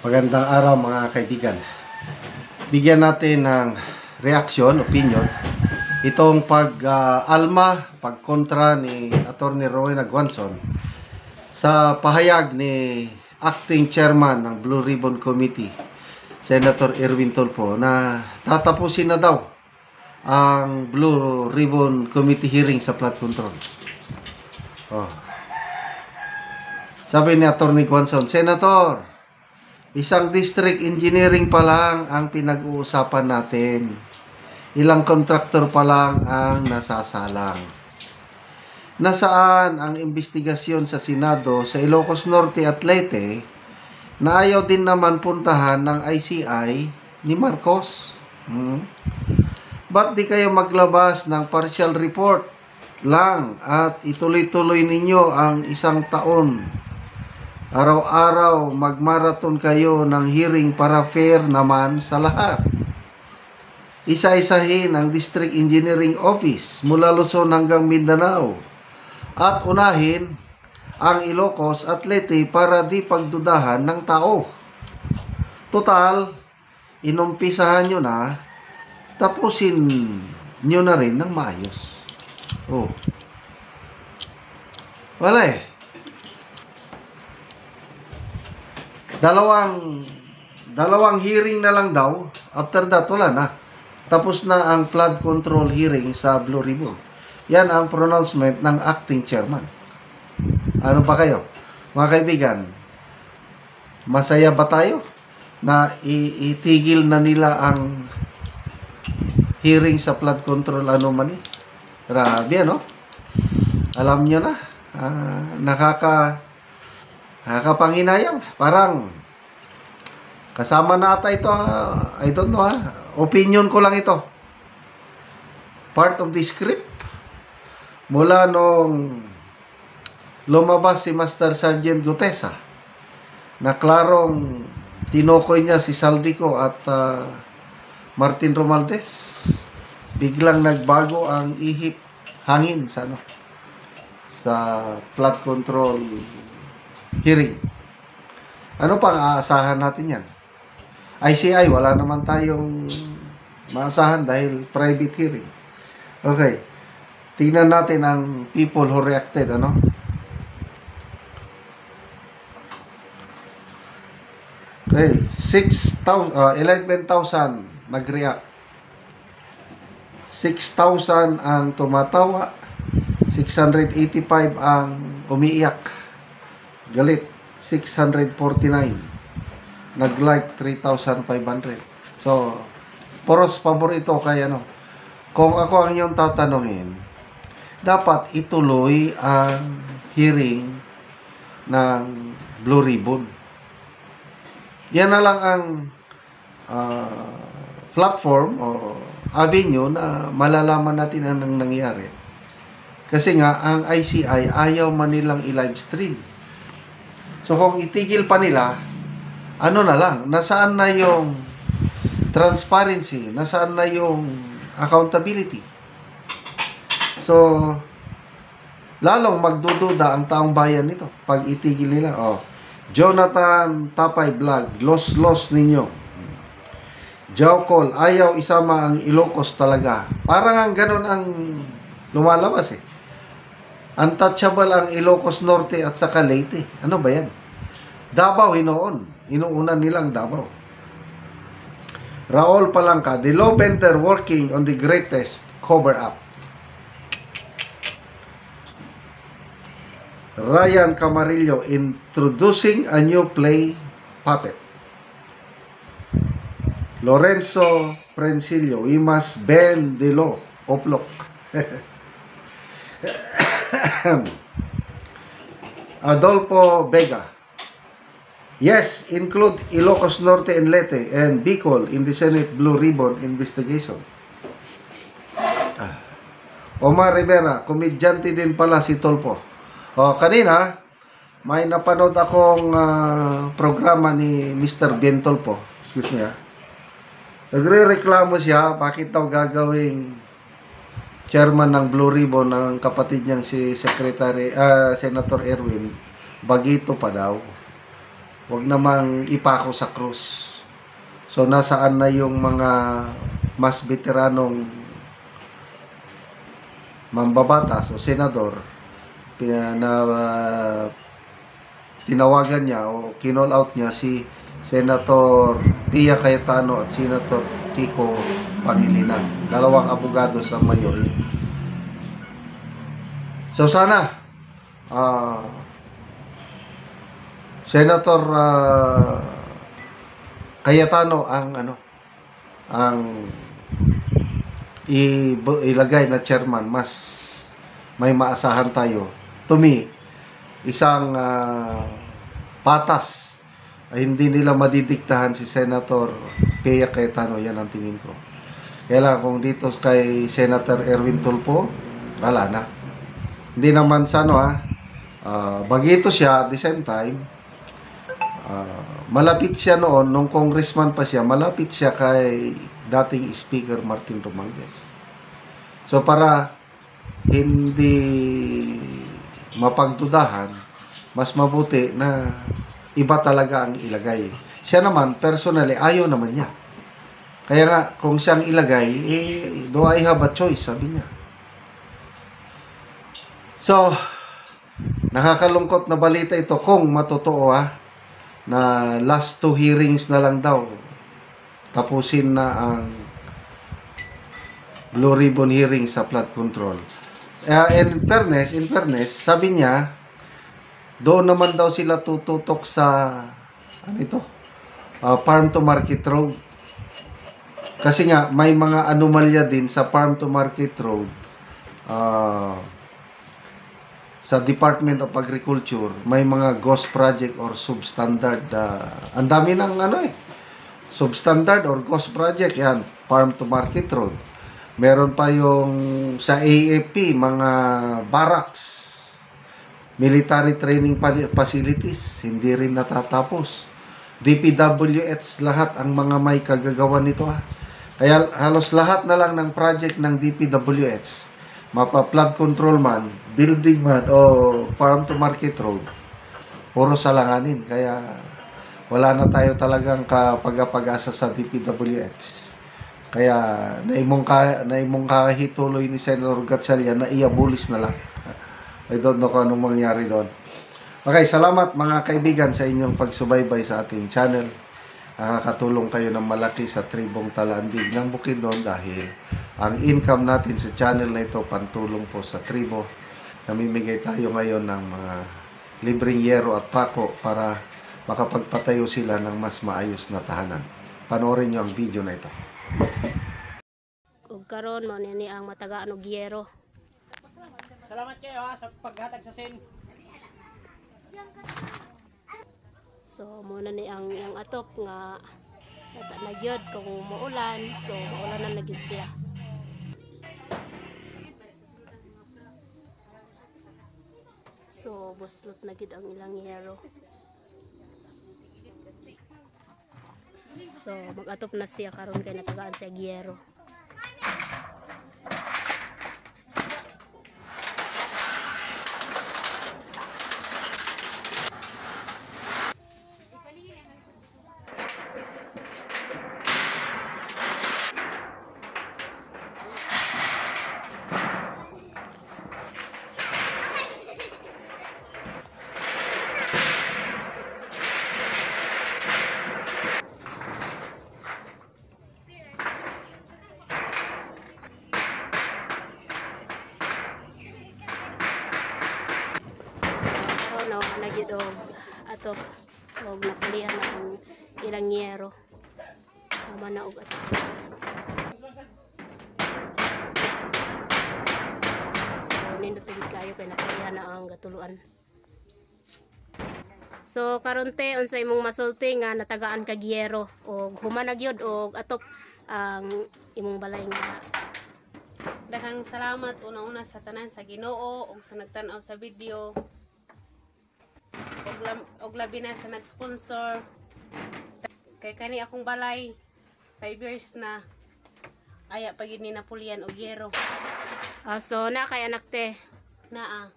Magandang araw mga kaibigan. Bigyan natin ng reaksyon, opinion, itong pagkontra ni Atty. Rowena Guanzon sa pahayag ni Acting Chairman ng Blue Ribbon Committee, Senator Erwin Tulfo, na tatapusin na daw ang Blue Ribbon Committee hearing sa flood control. Sabi ni Atty. Guanzon, Senator, isang district engineering pa lang ang pinag-uusapan natin. Ilang kontraktor pa lang ang nasasalang. Nasaan ang investigasyon sa Senado sa Ilocos Norte at Leyte na ayaw din naman puntahan ng ICI ni Marcos? Ba't di kayo maglabas ng partial report lang at ituloy-tuloy ninyo ang isang taon? Araw-araw magmarathon kayo ng hearing para fair naman sa lahat. Isa-isahin ang District Engineering Office mula Luzon hanggang Mindanao at unahin ang Ilocos at Leyte para di pagdudahan ng tao. Total, inumpisahan nyo na, tapusin nyo na rin ng maayos. Wala eh. Dalawang hearing na lang daw. After that, wala na. Tapos na ang flood control hearing sa Blue Ribbon. Yan ang pronouncement ng acting chairman. Ano pa kayo? Mga kaibigan, masaya ba tayo na itigil na nila ang hearing sa flood control anomaly? Grabe, no? Alam nyo na, nakakapanginayang. Parang kasama na ata ito, I don't know opinion ko lang ito. Part of the script. Mula nung lumabas si Master Sergeant Gutesa na klarong tinukoy niya si Saldico at Martin Romualdez, biglang nagbago ang ihip hangin sa flood control hearing. Ano pang aasahan natin yan? ICI, wala naman tayong maasahan dahil private hearing. Okay. Tingnan natin ang people who reacted, Okay. 11,000 nag-react. 6,000 ang tumatawa. 685 ang umiiyak. Galit, 649. Nag-like, 3,500. So, poros pabor ito kaya kung ako ang iyong tatanungin, dapat ituloy ang hearing ng Blue Ribbon. Yan na lang ang platform o avenue na malalaman natin ang nangyari. Kasi nga, ang ICI ayaw man nilang i-live stream. So, kung itigil pa nila, na lang, nasaan na yung transparency? Nasaan na yung accountability? So, lalong magdududa ang taong bayan nito pag itigil nila. Jonathan Tapay Vlog, los ninyo. Jaucol, ayaw isama ang Ilocos talaga. Parang ang ganun ang lumalabas eh. Untouchable ang Ilocos Norte at saka Leyte. Ano ba yan? Davao inuunan nilang Davao. Raul Palangka, the law bender working on the greatest cover-up. Ryan Camarillo, introducing a new play, Puppet. Lorenzo Prencillo, we must bend the law, Oplok. Adolfo Vega, yes, include Ilocos Norte and Leyte and Bicol in the Senate Blue Ribbon investigation. Omar Rivera, komedyante din pala si Tulfo. Kanina, may napanood akong programa ni Mr. Ben Tulfo. Excuse me Nagre-reklamo siya, bakit daw gagawing chairman ng Blue Ribbon ng kapatid niyang si Senator Erwin, bagito pa daw. wag namang ipako sa krus. So nasaan na yung mga mas veteranong mambabatas o senador na tinawagan niya o kinall out niya si Senator Pia Cayetano at Senator Kiko Pangilinan, dalawang abogado sa mayorya. So sana Senator Cayetano ang ilagay na chairman, mas may maasahan tayo. To me, isang patas ay hindi nila madidiktahan si Senator Pia Cayetano, yan ang tingin ko. Kaya lang kung dito kay Senator Erwin Tulfo, wala na. Hindi naman sa bagito siya at the same time, malapit siya noon, nung congressman pa siya, malapit siya kay dating Speaker Martin Romualdez. So para hindi mapagdudahan, mas mabuti na iba talaga ang ilagay. Siya naman, personally, ayaw naman niya. Kaya nga, kung siyang ilagay, do I have a choice, sabi niya. So, nakakalungkot na balita ito kung matotoo na last 2 hearings na lang daw. Tapusin na ang Blue Ribbon hearing sa flood control. In fairness, sabi niya, doon naman daw sila tututok sa farm to market road. Kasi nga may mga anomalya din sa farm to market road. Sa Department of Agriculture, may mga ghost project or substandard. Ang dami ng substandard or ghost project, yan, farm to market road. Meron pa yung sa AFP, mga barracks, military training facilities, hindi rin natatapos. DPWH, lahat ang mga may kagagawan nito. Kaya halos lahat na lang ng project ng DPWH, mapa-flood control man, building man, o farm to market road, puro salanganin. Kaya wala na tayo talagang kapag-asa sa DPWH. Kaya naimong kahituloy ni Senator Gatchalian na iabulis na lang. I don't know kung anong mangyari doon. Okay, salamat mga kaibigan sa inyong pagsubaybay sa ating channel. Nakakatulong kayo ng malaki sa tribong Talandig ng Bukidnon dahil ang income natin sa channel na ito pantulong po sa tribo. Namimigay tayo ngayon ng mga libreng yero at pako para makapagpatayo sila ng mas maayos na tahanan. Panoorin nyo ang video na ito. Ug karon mao ni ang matagaan og yero. Salamat kayo sa paghatag sa sin. So muna ni ang atop nga nata na gyud kung maulan, so maulanan na gyud siya. So buslot na gyud ang ilang yero. So mag-atop na siya karon kay natagaan siya gyero. Nagyud og atop og napulihan na ang ilang yero. Tama na og atop. So nindot kayo kay napulihan na ang gatuluan. So karonte unsa imong masulti nga natagaan kag yero og human na gyud og atop ang imong balay nga. Daghang salamat una-una sa tanan sa Ginoo ug sa nagtan-aw sa video. Og labi na sa nag-sponsor. Kay kani akong balay 5 years na aya pagid ni napulian og yero. So na kay anak te. Naa.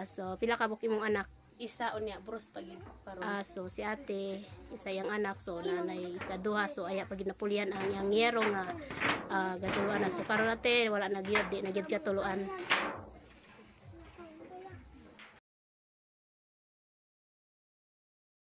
So pila ka buk imong anak? isa unya bros pag karon. So si ate, isa yang anak, so nanay kaduha, so aya pag napulian ang yang yero nga gatuluan na. So karon ate wala na gyud, di na gyud katuluan.